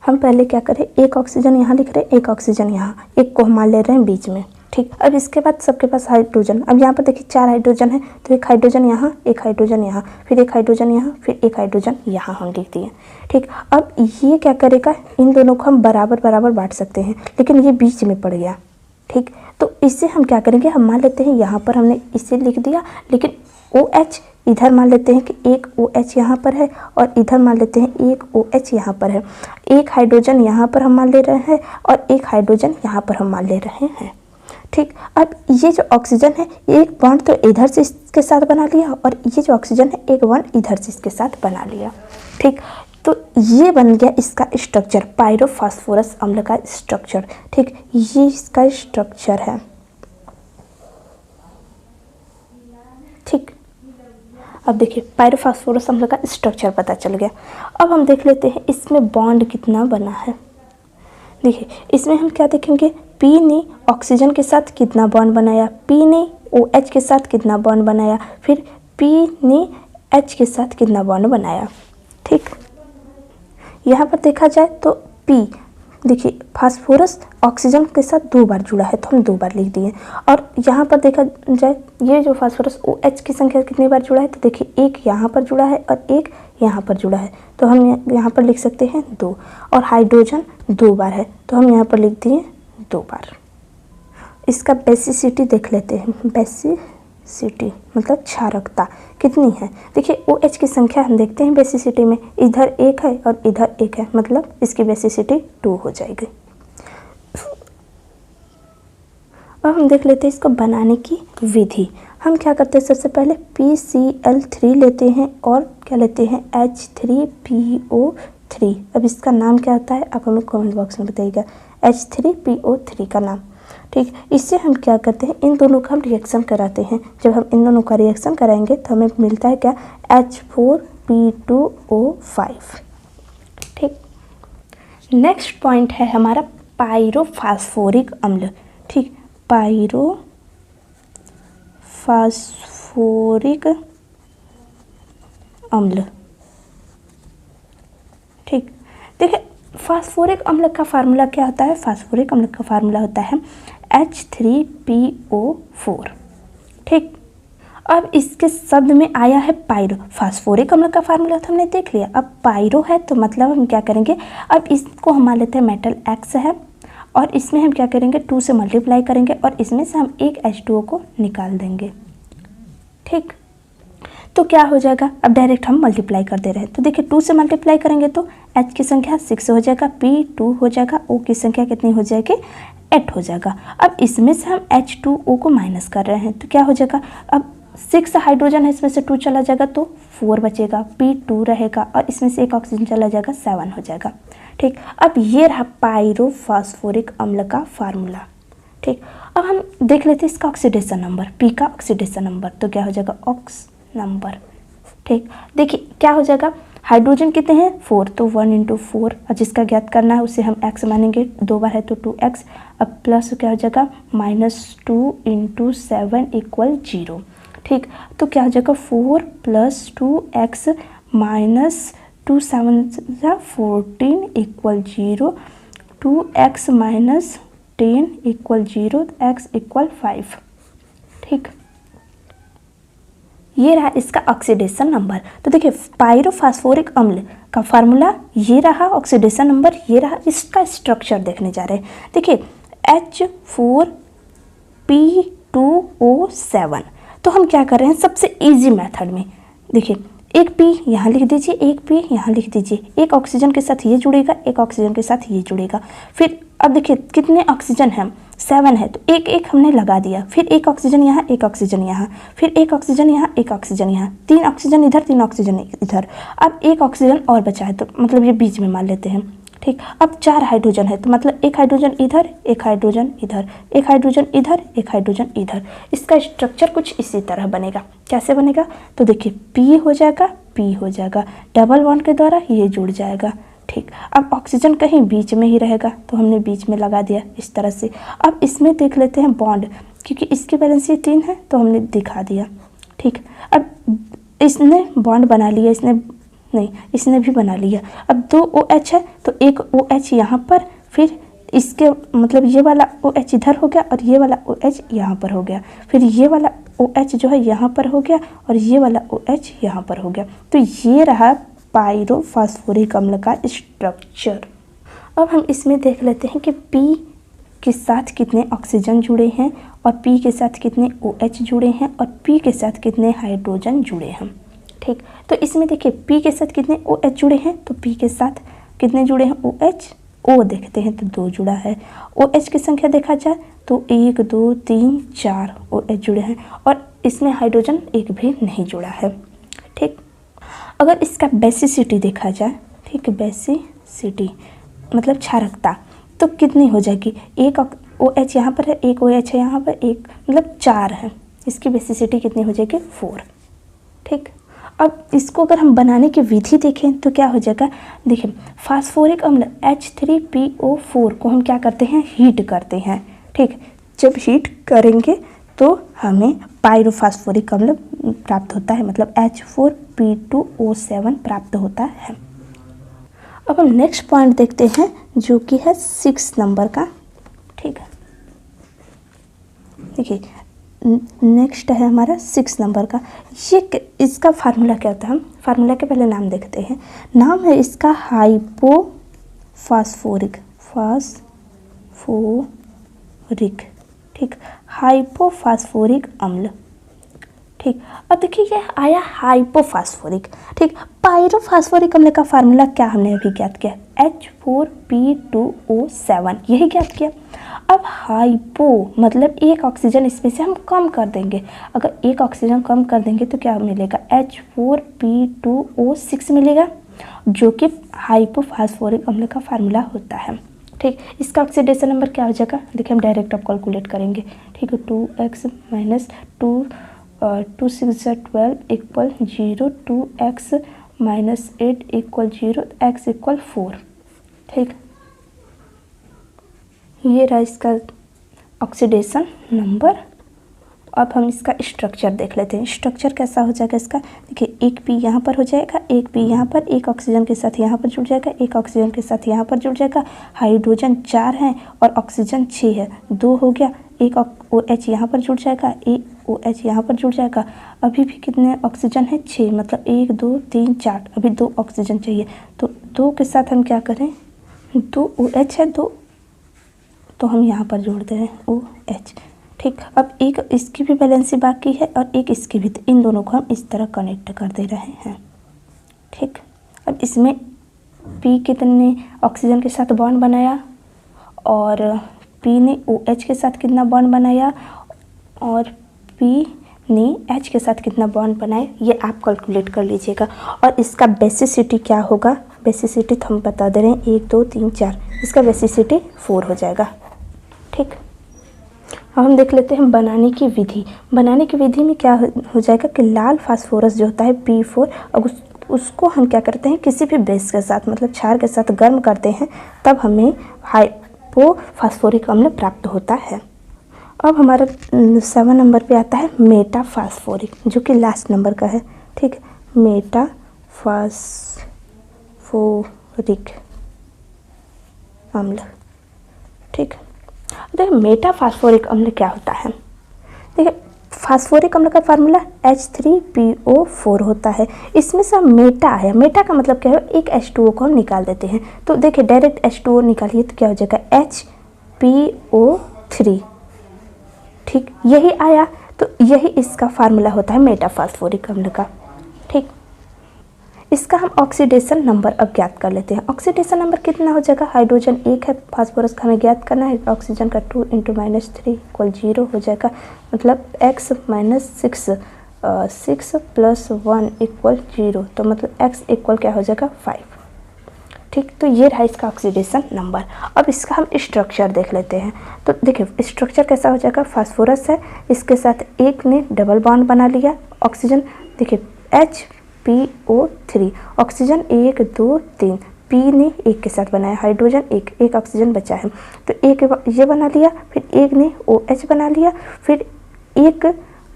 हम पहले क्या करें, एक ऑक्सीजन यहाँ लिख रहे हैं, एक ऑक्सीजन यहाँ, एक को हम मान ले रहे हैं बीच में। ठीक, अब इसके बाद सबके पास हाइड्रोजन, अब यहाँ पर देखिए 4 हाइड्रोजन है तो एक हाइड्रोजन यहाँ, एक हाइड्रोजन यहाँ, फिर एक हाइड्रोजन यहाँ, फिर एक हाइड्रोजन यहाँ हम लिख दिए। ठीक, अब ये क्या करेगा, इन दोनों को हम बराबर बराबर बांट सकते हैं, लेकिन ये बीच में पड़ गया। ठीक, तो इससे हम क्या करेंगे, हम मान लेते हैं यहाँ पर हमने इसे लिख दिया, लेकिन OH इधर मान लेते हैं कि एक OH यहाँ पर है और इधर मान लेते हैं एक OH यहाँ पर है। एक हाइड्रोजन यहाँ पर हम मान ले रहे हैं और एक हाइड्रोजन यहाँ पर हम मान ले रहे हैं। ठीक, अब ये जो ऑक्सीजन है एक बॉन्ड तो इधर से इसके साथ बना लिया और ये जो ऑक्सीजन है एक बॉन्ड इधर से इसके साथ बना लिया। ठीक, तो ये बन गया इसका स्ट्रक्चर, पायरोफॉस्फोरस अम्ल का स्ट्रक्चर। ठीक, ये इसका स्ट्रक्चर है। ठीक, अब देखिए पायरोफॉस्फोरस अम्ल का स्ट्रक्चर पता चल गया। अब हम देख लेते हैं इसमें बॉन्ड कितना बना है। देखिए इसमें हम क्या देखेंगे, P ने ऑक्सीजन के साथ कितना बॉन्ड बनाया, P ने OH के साथ कितना बॉन्ड बनाया, फिर P ने H के साथ कितना बॉन्ड बनाया। ठीक, यहाँ पर देखा जाए तो P देखिए फास्फोरस ऑक्सीजन के साथ 2 बार जुड़ा है तो हम 2 बार लिख दिए। और यहाँ पर देखा जाए ये जो फास्फोरस OH की संख्या कितनी बार जुड़ा है, तो देखिए एक यहाँ पर जुड़ा है और एक यहाँ पर जुड़ा है तो हम यहाँ पर लिख सकते हैं 2। और हाइड्रोजन 2 बार है तो हम यहाँ पर लिख दिए 2 बार। इसका बेसिसिटी देख लेते हैं, बेसिसिटी मतलब क्षारकता कितनी है। देखिए OH की संख्या हम देखते हैं बेसिसिटी में, इधर 1 है और इधर 1 है, मतलब इसकी बेसिसिटी 2 हो जाएगी। अब हम देख लेते हैं इसको बनाने की विधि। हम क्या करते हैं, सबसे पहले PCl3 लेते हैं और क्या लेते हैं H3PO3। अब इसका नाम क्या होता है आप हमें कमेंट बॉक्स में बताइएगा, H3PO3 का नाम। ठीक, इससे हम क्या करते हैं, इन दोनों का हम रिएक्शन कराते हैं। जब हम इन दोनों का रिएक्शन कराएंगे तो हमें मिलता है क्या, H4P2O5। ठीक, नेक्स्ट पॉइंट है हमारा पायरोफॉस्फोरिक अम्ल। ठीक, पायरोफॉस्फोरिक अम्ल। ठीक, देखिए फास्फोरिक अम्ल का फार्मूला क्या होता है, फास्फोरिक अम्ल का फार्मूला होता है H3PO4। ठीक, अब इसके शब्द में आया है पायरो। फास्फोरिक अम्ल का फार्मूला तो हमने देख लिया, अब पायरो है तो मतलब हम क्या करेंगे, अब इसको हम मान लेते हैं मेटल X है और इसमें हम क्या करेंगे 2 से मल्टीप्लाई करेंगे और इसमें से हम एक H2O को निकाल देंगे। ठीक, तो क्या हो जाएगा, अब डायरेक्ट हम मल्टीप्लाई कर दे रहे हैं तो देखिए 2 से मल्टीप्लाई करेंगे तो H की संख्या 6 हो जाएगा, P 2 हो जाएगा, O की संख्या कितनी हो जाएगी 8 हो जाएगा। अब इसमें से हम H2O को माइनस कर रहे हैं तो क्या हो जाएगा, अब 6 हाइड्रोजन है इसमें से 2 चला जाएगा तो 4 बचेगा, P 2 रहेगा और इसमें से एक ऑक्सीजन चला जाएगा 7 हो जाएगा। ठीक, अब ये रहा पायरोफॉस्फोरिक अम्ल का फार्मूला। ठीक, अब हम देख लेते हैं इसका ऑक्सीडेशन नंबर, P का ऑक्सीडेशन नंबर तो क्या हो जाएगा ऑक्स नंबर। ठीक, देखिए क्या हो जाएगा, हाइड्रोजन कितने हैं 4 तो 1 × 4 और जिसका ज्ञात करना है उसे हम x मानेंगे, 2 बार है तो 2x। अब प्लस क्या हो जाएगा -2 × 7 = 0। ठीक, तो क्या हो जाएगा 4 + 2x - 2 7 14 = 0, 2x - 10 = 0, x = 5। ठीक, ये रहा इसका ऑक्सीडेशन नंबर। तो देखिए पायरोफॉस्फोरिक अम्ल का फार्मूला ये रहा, ऑक्सीडेशन नंबर ये रहा, इसका स्ट्रक्चर देखने जा रहे हैं। देखिए H4P2O7 तो हम क्या कर रहे हैं, सबसे इजी मेथड में देखिए एक P यहाँ लिख दीजिए, एक P यहाँ लिख दीजिए, एक ऑक्सीजन के साथ ये जुड़ेगा, एक ऑक्सीजन के साथ ये जुड़ेगा। फिर अब देखिए कितने ऑक्सीजन हैं 7 है तो एक एक हमने लगा दिया, फिर एक ऑक्सीजन यहाँ, एक ऑक्सीजन यहाँ, फिर एक ऑक्सीजन यहाँ, एक ऑक्सीजन यहाँ, 3 ऑक्सीजन इधर, 3 ऑक्सीजन इधर। अब एक ऑक्सीजन और बचा है तो मतलब ये बीच में मान लेते हैं। ठीक, अब 4 हाइड्रोजन है तो मतलब एक हाइड्रोजन इधर, एक हाइड्रोजन इधर, एक हाइड्रोजन इधर, एक हाइड्रोजन इधर। इसका स्ट्रक्चर कुछ इसी तरह बनेगा। कैसे बनेगा, तो देखिए P हो जाएगा P हो जाएगा, डबल बॉन्ड के द्वारा ये जुड़ जाएगा। ठीक, अब ऑक्सीजन कहीं बीच में ही रहेगा तो हमने बीच में लगा दिया इस तरह से। अब इसमें देख लेते हैं बॉन्ड, क्योंकि इसकी वैलेंसी 3 है तो हमने दिखा दिया। ठीक, अब इसने बॉन्ड बना लिया, इसने भी बना लिया। अब 2 OH है तो एक OH यहाँ पर, फिर इसके मतलब ये वाला OH इधर हो गया और ये वाला OH यहाँ पर हो गया, फिर ये वाला OH जो है यहाँ पर हो गया और ये वाला OH यहाँ पर हो गया। तो ये रहा पायरोफॉस्फोरिक अम्ल का स्ट्रक्चर। अब हम इसमें देख लेते हैं कि P के साथ कितने ऑक्सीजन जुड़े हैं और P के साथ कितने OH जुड़े हैं और P के साथ कितने हाइड्रोजन जुड़े हैं। ठीक, तो इसमें देखिए P के साथ कितने OH जुड़े हैं, तो P के साथ कितने जुड़े हैं OH, O देखते हैं तो 2 जुड़ा है। OH की संख्या देखा जाए तो 1 2 3 4 OH जुड़े हैं और इसमें हाइड्रोजन एक भी नहीं जुड़ा है। ठीक, अगर इसका बेसिसिटी देखा जाए, ठीक, बेसिसिटी मतलब क्षारकता, तो कितनी हो जाएगी, एक OH यहाँ पर है, एक OH है यहाँ पर, एक मतलब 4 है, इसकी बेसिसिटी कितनी हो जाएगी 4। ठीक, अब इसको अगर हम बनाने की विधि देखें तो क्या हो जाएगा, देखिए फास्फोरिक अम्ल H3PO4 को हम क्या करते हैं, हीट करते हैं। ठीक, जब हीट करेंगे तो हमें पायरोफॉस्फोरिक अम्ल प्राप्त होता है, मतलब H4P2O7 प्राप्त होता है। अब हम नेक्स्ट पॉइंट देखते हैं जो कि है 6 नंबर का। ठीक है, देखिए नेक्स्ट है हमारा 6 नंबर का। ये इसका फार्मूला क्या होता है, हम फार्मूला के पहले नाम देखते हैं। नाम है इसका हाइपोफॉस्फोरिक, फास्फोरिक। ठीक, हाइपोफॉस्फोरिक अम्ल। ठीक, अब देखिए ये आया हाइपोफॉस्फोरिक। ठीक, पायरोफॉस्फोरिक अम्ल का फार्मूला क्या हमने अभी ज्ञात किया, H4P2O7, यही ज्ञात किया। अब हाइपो मतलब एक ऑक्सीजन इसमें से हम कम कर देंगे, अगर एक ऑक्सीजन कम कर देंगे तो क्या मिलेगा, H4P2O6 मिलेगा, जो कि हाइपोफॉस्फोरिक अम्ल का फार्मूला होता है। ठीक, इसका ऑक्सीडेशन नंबर क्या हो जाएगा, देखिए हम डायरेक्ट अब कैलकुलेट करेंगे। ठीक है, 2x minus 2 6 12 equal 0, 2x minus 8 equal 0, x equal 4। ठीक, ये रहा इसका ऑक्सीडेशन नंबर। अब हम इसका स्ट्रक्चर देख लेते हैं। स्ट्रक्चर कैसा हो जाएगा इसका, देखिए एक P यहाँ पर हो जाएगा, एक P यहाँ पर, एक ऑक्सीजन के साथ यहाँ पर जुड़ जाएगा, एक ऑक्सीजन के साथ यहाँ पर जुड़ जाएगा, हाइड्रोजन 4 है और ऑक्सीजन 6 है, 2 हो गया, एक OH यहाँ पर जुड़ जाएगा, एक OH यहाँ पर जुड़ जाएगा। अभी भी कितने ऑक्सीजन है, 6, मतलब 1 2 3 4, अभी 2 ऑक्सीजन चाहिए, तो 2 के साथ हम क्या करें, 2 OH है, 2 तो हम यहाँ पर जोड़ते हैं OH। ठीक, अब एक इसकी भी बैलेंसी बाकी है और एक इसकी भी, तो इन दोनों को हम इस तरह कनेक्ट कर दे रहे हैं। ठीक, अब इसमें P कितने ऑक्सीजन के साथ बॉन्ड बनाया और P ने OH के साथ कितना बॉन्ड बनाया और P ने H के साथ कितना बॉन्ड बनाया, ये आप कैलकुलेट कर लीजिएगा। और इसका बेसिसिटी क्या होगा, बेसिसिटी तो हम बता दे रहे हैं 1 2 3 4, इसका बेसिसिटी 4 हो जाएगा। ठीक, अब हम देख लेते हैं बनाने की विधि। बनाने की विधि में क्या हो जाएगा कि लाल फास्फोरस जो होता है P4, अब उसको हम क्या करते हैं, किसी भी बेस के साथ मतलब क्षार के साथ गर्म करते हैं, तब हमें हाइपोफॉस्फोरिक अम्ल प्राप्त होता है। अब हमारा 7 नंबर पे आता है मेटाफॉस्फोरिक, जो कि लास्ट नंबर का है। ठीक, मेटाफॉस्फोरिक अम्ल। ठीक, देखिए मेटाफॉस्फोरिक अम्ल क्या होता है, देखिए फास्फोरिक अम्ल का फार्मूला H3PO4 होता है। इसमें से मेटा है, मेटा का मतलब क्या है, एक H2O को हम निकाल देते हैं, तो देखिए डायरेक्ट H2O निकालिए तो क्या हो जाएगा HPO3। ठीक, यही आया, तो यही इसका फार्मूला होता है मेटाफॉस्फोरिक अम्ल का। ठीक, इसका हम ऑक्सीडेशन नंबर अब ज्ञात कर लेते हैं। ऑक्सीडेशन नंबर कितना हो जाएगा, हाइड्रोजन 1 है, फास्फोरस का हमें ज्ञात करना है, ऑक्सीजन का 2 × -3 इक्वल 0 हो जाएगा, मतलब x माइनस 6 + 1 इक्वल 0, तो मतलब x इक्वल क्या हो जाएगा 5। ठीक, तो ये रहा इसका ऑक्सीडेशन नंबर। अब इसका हम स्ट्रक्चर देख लेते हैं। तो देखिए स्ट्रक्चर कैसा हो जाएगा, फास्फोरस है, इसके साथ एक ने डबल बॉन्ड बना लिया, ऑक्सीजन देखिए H PO3, ऑक्सीजन 1 2 3, P ने एक के साथ बनाया, हाइड्रोजन एक ऑक्सीजन बचा है, तो एक ये बना लिया, फिर एक ने OH बना लिया, फिर एक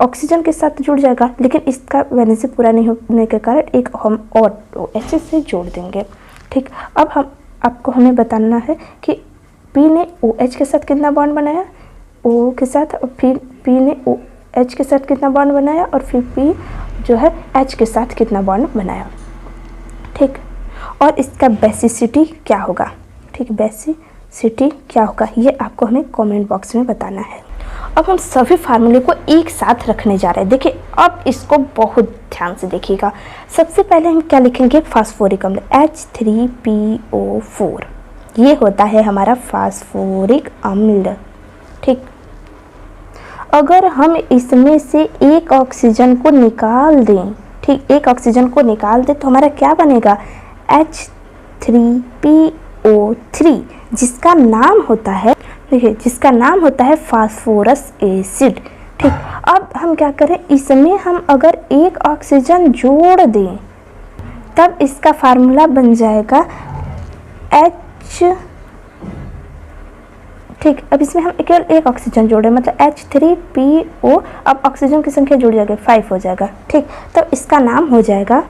ऑक्सीजन के साथ जुड़ जाएगा, लेकिन इसका वैलेंसी पूरा नहीं होने के कारण एक हम और OH से जोड़ देंगे। ठीक, अब आपको हमें बताना है कि P ने OH के साथ कितना बॉन्ड बनाया, O के साथ, और फिर P ने OH के साथ कितना बॉन्ड बनाया, और फिर P जो है H के साथ कितना बॉन्ड बनाया। ठीक, और इसका बेसिसिटी क्या होगा, ठीक, बेसिसिटी क्या होगा ये आपको हमें कमेंट बॉक्स में बताना है। अब हम सभी फार्मूले को एक साथ रखने जा रहे हैं। देखिए अब इसको बहुत ध्यान से देखिएगा। सबसे पहले हम क्या लिखेंगे, फास्फोरिक अम्ल H3PO4, ये होता है हमारा फास्फोरिक अम्ल। ठीक, अगर हम इसमें से एक ऑक्सीजन को निकाल दें, ठीक, एक ऑक्सीजन को निकाल दें तो हमारा क्या बनेगा, H3PO3, जिसका नाम होता है, देखिए जिसका नाम होता है फास्फोरस एसिड। ठीक, अब हम क्या करें, इसमें हम अगर एक ऑक्सीजन जोड़ दें तब इसका फार्मूला बन जाएगा H, ठीक, अब इसमें हम केवल एक ऑक्सीजन जोड़े मतलब H3PO, अब ऑक्सीजन की संख्या जुड़ जाएगी 5 हो जाएगा। ठीक, तो इसका नाम हो जाएगा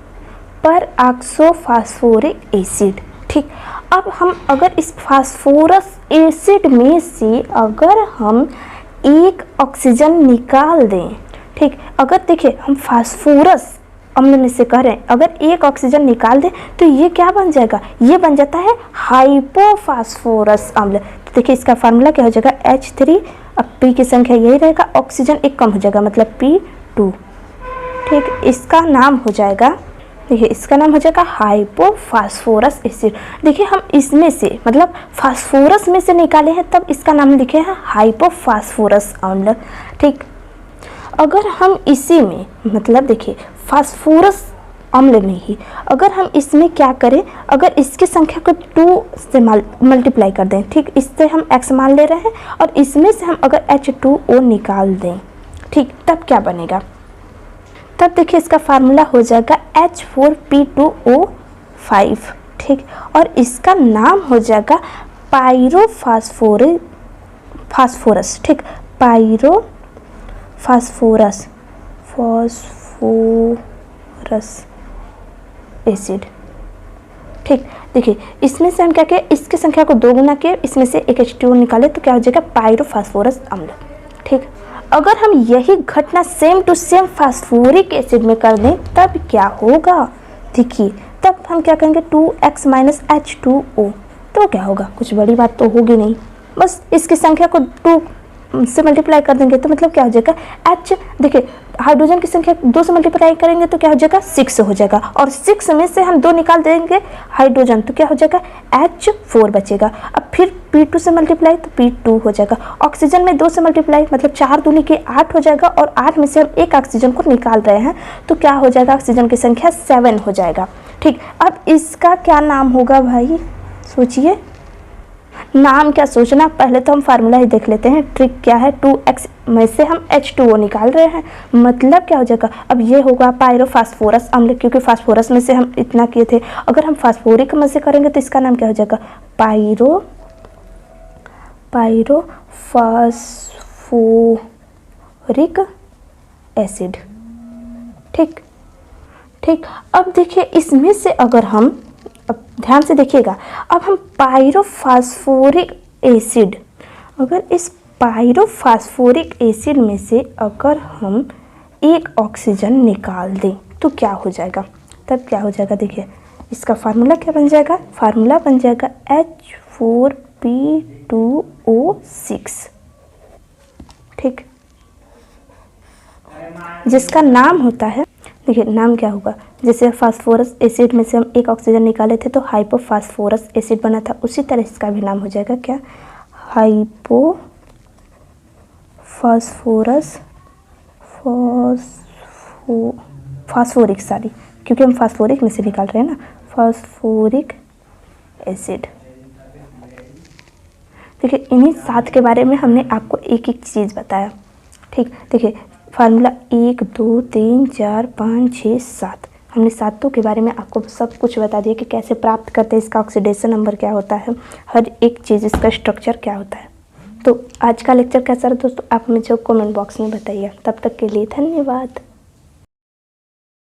परऑक्सोफॉस्फोरिक एसिड। ठीक, अब हम अगर इस फास्फोरस एसिड में से अगर हम एक ऑक्सीजन निकाल दें, ठीक, अगर देखिए हम फास्फोरस अम्ल में से कह रहे हैं, अगर एक ऑक्सीजन निकाल दें तो ये क्या बन जाएगा, ये बन जाता है हाइपोफास्फोरस अम्ल। तो देखिए इसका फार्मूला क्या हो जाएगा, H3, अब P की संख्या यही रहेगा, ऑक्सीजन एक कम हो जाएगा मतलब P2। ठीक, इसका नाम हो जाएगा, देखिए इसका नाम हो जाएगा हाइपोफास्फोरस एसिड। देखिए हम इसमें से मतलब फास्फोरस में से निकाले हैं तब इसका नाम लिखे हैं हाइपोफास्फोरस अम्ल। ठीक, अगर हम इसी में मतलब देखिए फास्फोरस अम्ल में ही अगर हम इसमें क्या करें, अगर इसकी संख्या को 2 से मल्टीप्लाई कर दें, ठीक, इससे हम x मान ले रहे हैं और इसमें से हम अगर H2O निकाल दें, ठीक, तब क्या बनेगा, तब देखिए इसका फार्मूला हो जाएगा H4P2O5। ठीक, और इसका नाम हो जाएगा फास्फोरस। ठीक, फास्फोरस एसिड। ठीक, देखिए इसमें से हम क्या किए, इसकी संख्या को 2 गुना किए, इसमें से एक H2O निकाले तो क्या हो जाएगा, पायरोफास्फोरस अम्ल। ठीक, अगर हम यही घटना same to same phosphoric acid में कर दें तब क्या होगा, देखिए तब हम क्या करेंगे, 2x - H2O, तो क्या होगा, कुछ बड़ी बात तो होगी नहीं, बस इसकी संख्या को 2 से मल्टीप्लाई कर देंगे तो मतलब क्या हो जाएगा, H, देखिए हाइड्रोजन की संख्या 2 से मल्टीप्लाई करेंगे तो क्या हो जाएगा, 6 हो जाएगा, और 6 में से हम 2 निकाल देंगे हाइड्रोजन तो क्या हो जाएगा, H4 बचेगा। अब फिर P2 से मल्टीप्लाई तो P2 हो जाएगा, ऑक्सीजन में 2 से मल्टीप्लाई मतलब 4 दूनी के 8 हो जाएगा, और 8 में से हम एक ऑक्सीजन को निकाल रहे हैं तो क्या हो जाएगा, ऑक्सीजन की संख्या 7 हो जाएगा। ठीक, अब इसका क्या नाम होगा भाई, सोचिए, नाम क्या सोचना, पहले तो हम फार्मूला ही देख लेते हैं। ट्रिक क्या है, 2x में से हम H2O निकाल रहे हैं, मतलब क्या हो जाएगा, अब ये होगा पायरोफास्फोरस अम्ल, क्योंकि फास्फोरस में से हम इतना किए थे, अगर हम फास्फोरिक में से करेंगे तो इसका नाम क्या हो जाएगा, पायरोफास्फोरिक एसिड। ठीक, ठीक, अब देखिए इसमें से अगर हम, अब ध्यान से देखिएगा, अब हम पायरोफास्फोरिक एसिड, अगर इस पायरोफास्फोरिक एसिड में से अगर हम एक ऑक्सीजन निकाल दें तो क्या हो जाएगा, तब क्या हो जाएगा, देखिए इसका फार्मूला क्या बन जाएगा, फार्मूला बन जाएगा H4P2O6। ठीक, जिसका नाम होता है, देखिए नाम क्या होगा, जैसे फास्फोरस एसिड में से हम एक ऑक्सीजन निकाले थे तो हाइपोफास्फोरस एसिड बना था, उसी तरह इसका भी नाम हो जाएगा क्या, फास्फोरिक, सॉरी, क्योंकि हम फास्फोरिक में से निकाल रहे हैं ना, फास्फोरिक एसिड। देखिए इन्हीं 7 के बारे में हमने आपको एक एक चीज़ बताया। ठीक, देखिए फार्मूला 1 2 3 4 5 6 7, हमने सातों के बारे में आपको सब कुछ बता दिया कि कैसे प्राप्त करते हैं, इसका ऑक्सीडेशन नंबर क्या होता है, हर एक चीज़ इसका स्ट्रक्चर क्या होता है। तो आज का लेक्चर कैसा रहा दोस्तों, आप मुझे कमेंट बॉक्स में बताइए। तब तक के लिए धन्यवाद।